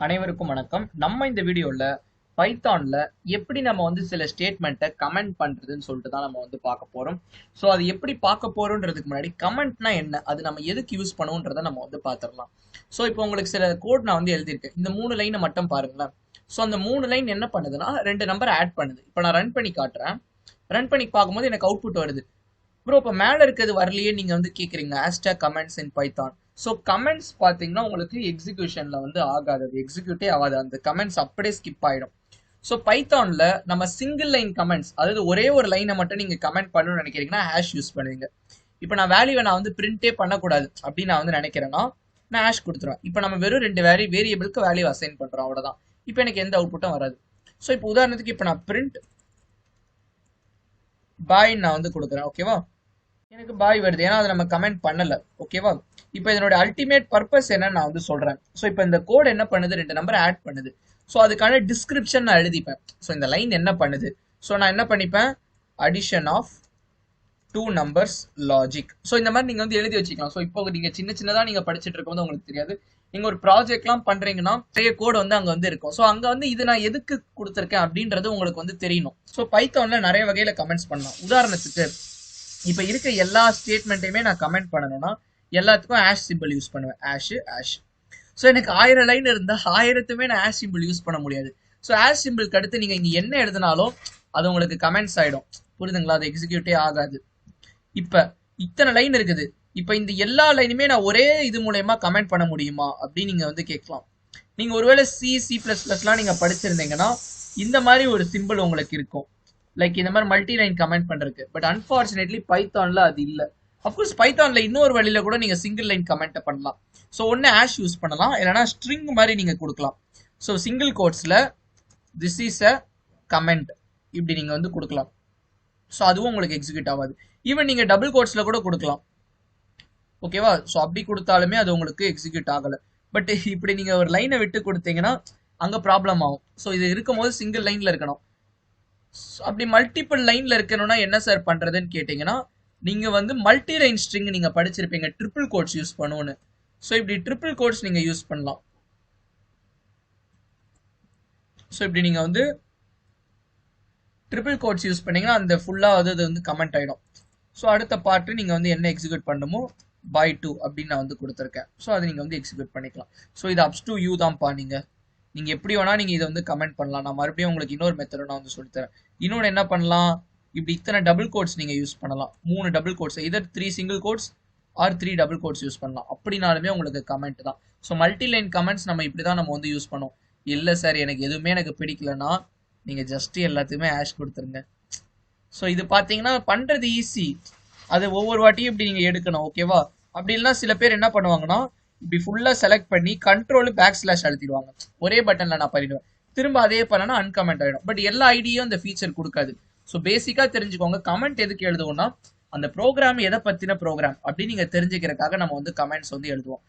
அனைவருக்கும் வணக்கம். நம்ம இந்த வீடியோல பைத்தான்ல எப்படி நம்ம வந்து சில ஸ்டேட்மெண்ட்டை கமெண்ட் பண்றதுன்னு சொல்லிட்டு தான் நம்ம வந்து பார்க்க போறோம். ஸோ அது எப்படி பார்க்க போறோன்றதுக்கு முன்னாடி கமெண்ட்னா என்ன, அது நம்ம எதுக்கு யூஸ் பண்ணுவோன்றதை நம்ம வந்து பார்த்துடலாம். ஸோ இப்போ உங்களுக்கு சில கோட் நான் வந்து எழுதியிருக்கேன். இந்த 3 லைனை மட்டும் பாருங்களேன். ஸோ அந்த 3 லைன் என்ன பண்ணுதுன்னா 2 நம்பர் ஆட் பண்ணுது. இப்போ நான் ரன் பண்ணி காட்டுறேன். ரன் பண்ணி பார்க்கும்போது எனக்கு அவுட்புட் வருது. ப்ரோ இப்போ மேலே இருக்கிறது வரலையே நீங்க வந்து கேட்குறீங்க ஹேஷ்டேக் கமெண்ட்ஸ் இன் பைத்தான். ஸோ கமெண்ட்ஸ் பார்த்தீங்கன்னா உங்களுக்கு எக்ஸிக்யூஷன்ல வந்து ஆகாது, அது எக்ஸிக்யூட்டே ஆகாது, அந்த கமெண்ட்ஸ் அப்படியே ஸ்கிப் ஆயிடும். ஸோ பைத்தான்ல நம்ம சிங்கிள் லைன் கமெண்ட்ஸ், அதாவது ஒரே ஒரு லைனை மட்டும் நீங்க கமெண்ட் பண்ணணும்னு நினைக்கிறீங்கன்னா ஹேஷ் யூஸ் பண்ணுவீங்க. இப்போ நான் வேல்யூவை நான் வந்து பிரிண்டே பண்ணக்கூடாது அப்படின்னு நான் வந்து நினைக்கிறேன்னா நான் ஹேஷ் கொடுத்துருவேன். இப்போ நம்ம வெறும் 2 வேரியபிளுக்கு வேல்யூ அசைன் பண்றோம், அவ்வளவுதான். இப்போ எனக்கு எந்த அவுட்புட்டும் வராது. ஸோ இப்போ உதாரணத்துக்கு இப்போ நான் பிரிண்ட் பாய் நான் வந்து கொடுக்குறேன், ஓகேவா? எனக்கு பாய் வருது, ஏன்னா அதை நம்ம கமெண்ட் பண்ணல, ஓகேவா? இப்போ இதனோட அல்டிமேட் பர்பஸ் என்னன்னு நான் வந்து சொல்றேன். ஸோ இப்போ இந்த கோட் என்ன பண்ணுது, 2 நம்பர் ஆட் பண்ணுது. ஸோ அதுக்கான டிஸ்கிரிப்ஷன் நான் எழுதிப்பேன். ஸோ இந்த லைன் என்ன பண்ணுது, ஸோ நான் என்ன பண்ணிப்பேன், addition of 2 numbers logic. So இந்த மாதிரி நீங்க வந்து எழுதி வச்சுக்கலாம். ஸோ இப்போ நீங்க சின்னதா நீங்க படிச்சுட்டு இருக்கும்போது உங்களுக்கு தெரியாது, நீங்க ஒரு ப்ராஜெக்ட்லாம் பண்றீங்கன்னா நிறைய கோட் வந்து அங்க வந்து இருக்கும். ஸோ அங்க வந்து இது நான் எதுக்கு கொடுத்துருக்கேன் அப்படின்றது உங்களுக்கு வந்து தெரியணும். ஸோ பைத்தான்ல நிறைய வகையில கமெண்ட்ஸ் பண்ணலாம். உதாரணத்துக்கு இப்போ இருக்க எல்லா ஸ்டேட்மெண்ட்டையுமே நான் கமெண்ட் பண்ணணும்னா எல்லாத்துக்கும் ஹேஷ் சிம்பிள் யூஸ் பண்ணுவேன், ஹேஷ். ஸோ எனக்கு 1000 லைன் இருந்தால் 1000த்துமே நான் ஹேஷ் சிம்பிள் யூஸ் பண்ண முடியாது. ஸோ ஹேஷ் சிம்பிளுக்கு அடுத்து நீங்கள் இங்கே என்ன எழுதினாலும் அது உங்களுக்கு கமெண்ட்ஸ் ஆகிடும், புரியுதுங்களா? அது எக்ஸிக்யூட்டே ஆகாது. இப்போ இத்தனை லைன் இருக்குது, இப்போ இந்த எல்லா லைனுமே நான் ஒரே இது மூலயமா கமெண்ட் பண்ண முடியுமா அப்படின்னு நீங்கள் வந்து கேட்கலாம். நீங்கள் ஒருவேளை C++லாம் நீங்கள் படிச்சிருந்தீங்கன்னா இந்த மாதிரி ஒரு சிம்பிள் உங்களுக்கு இருக்கும், லைக் இந்த மாதிரி மல்டி லைன் கமெண்ட் பண்றதுக்கு. பட் அன்பார்ச்சுனேட்லி பைத்தான்ல அது இல்லை. அஃப்கோர்ஸ் பைத்தான்ல இன்னொரு வழியில கூட நீங்க சிங்கிள் லைன் கமெண்ட் பண்ணலாம். ஸோ ஒன்னு ஹேஷ் யூஸ் பண்ணலாம், இல்லைனா ஸ்ட்ரிங் மாதிரி நீங்க கொடுக்கலாம். ஸோ சிங்கிள் கோட்ஸ்ல திஸ் இஸ் அ கமெண்ட் இப்படி நீங்க வந்து கொடுக்கலாம். ஸோ அதுவும் உங்களுக்கு எக்ஸிக்யூட் ஆகாது. ஈவன் நீங்க டபுள் கோட்ஸ்ல கூட கொடுக்கலாம், ஓகேவா? ஸோ அப்படி கொடுத்தாலுமே அது உங்களுக்கு எக்ஸிக்யூட் ஆகலை. பட் இப்படி நீங்க ஒரு லைனை விட்டு கொடுத்தீங்கன்னா அங்க ப்ராப்ளம் ஆகும். ஸோ இது இருக்கும் போது சிங்கிள் லைன்ல இருக்கணும். அப்படி மல்டிபிள் லைன்ல இருக்கணும்னா என்ன சார் பண்றதுன்னு கேட்டீங்கன்னா, நீங்க வந்து மல்டி லைன் ஸ்ட்ரிங் நீங்க படிச்சிருப்பீங்க, ட்ரிபிள் கோட்ஸ் யூஸ் பண்ணுவோன்னு. ஸோ இப்படி ட்ரிபிள் கோட்ஸ் நீங்க யூஸ் பண்ணலாம். ஸோ இப்படி நீங்க வந்து ட்ரிபிள் கோட்ஸ் யூஸ் பண்ணீங்கன்னா அந்த ஃபுல்லா அது வந்து கமெண்ட் ஆயிடும். ஸோ அடுத்த பார்ட் நீங்க வந்து என்ன எக்ஸிக்யூட் பண்ணுமோ பை 2 அப்படின்னு நான் வந்து கொடுத்துருக்கேன். ஸோ அதை நீங்க வந்து எக்ஸிக்யூட் பண்ணிக்கலாம். ஸோ இது அப்ஸ் டு யூ தான்ப்பா. நீங்க எப்படி வேணா நீங்க இதை வந்து கமெண்ட் பண்ணலாம். நான் மறுபடியும் உங்களுக்கு இன்னொரு மெத்தட் நான் வந்து சொல்லித்தரேன். இன்னொன்று என்ன பண்ணலாம், இப்படி இத்தனை டபுள் கோட்ஸ் நீங்க யூஸ் பண்ணலாம். 3 double quotes, either 3 single quotes or 3 double quotes use பண்ணலாம். அப்படினாலுமே உங்களுக்கு கமெண்ட் தான். ஸோ மல்டி லைன் கமெண்ட்ஸ் நம்ம இப்படிதான் நம்ம வந்து யூஸ் பண்ணுவோம். இல்லை சார் எனக்கு எதுவுமே எனக்கு பிடிக்கலன்னா நீங்க ஜஸ்ட் எல்லாத்துக்குமே ஹேஷ் கொடுத்துருங்க. ஸோ இது பார்த்தீங்கன்னா பண்றது ஈஸி, அது ஒவ்வொரு வாட்டியும் இப்படி நீங்க எடுக்கணும், ஓகேவா? அப்படி இல்லைன்னா சில பேர் என்ன பண்ணுவாங்கன்னா இப்படி ஃபுல்லா செலக்ட் பண்ணி கண்ட்ரோல் பேக் ஸ்லாஷ் அழுத்திடுவாங்க. ஒரே பட்டன்ல நான் பண்ணிடுவேன், திரும்ப அதே பண்ணனா அன்கமெண்ட் ஆயிடும். பட் எல்லா ஐடியும் அந்த ஃபீச்சர் கொடுக்காது. ஸோ பேசிக்கா தெரிஞ்சுக்கோங்க, கமெண்ட் எதுக்கு எழுதுவோம்னா அந்த ப்ரோக்ராம் எதை பத்தின ப்ரோக்ராம் அப்படின்னு நீங்க தெரிஞ்சுக்கிறதுக்காக நம்ம வந்து கமெண்ட்ஸ் வந்து எழுதுவோம்.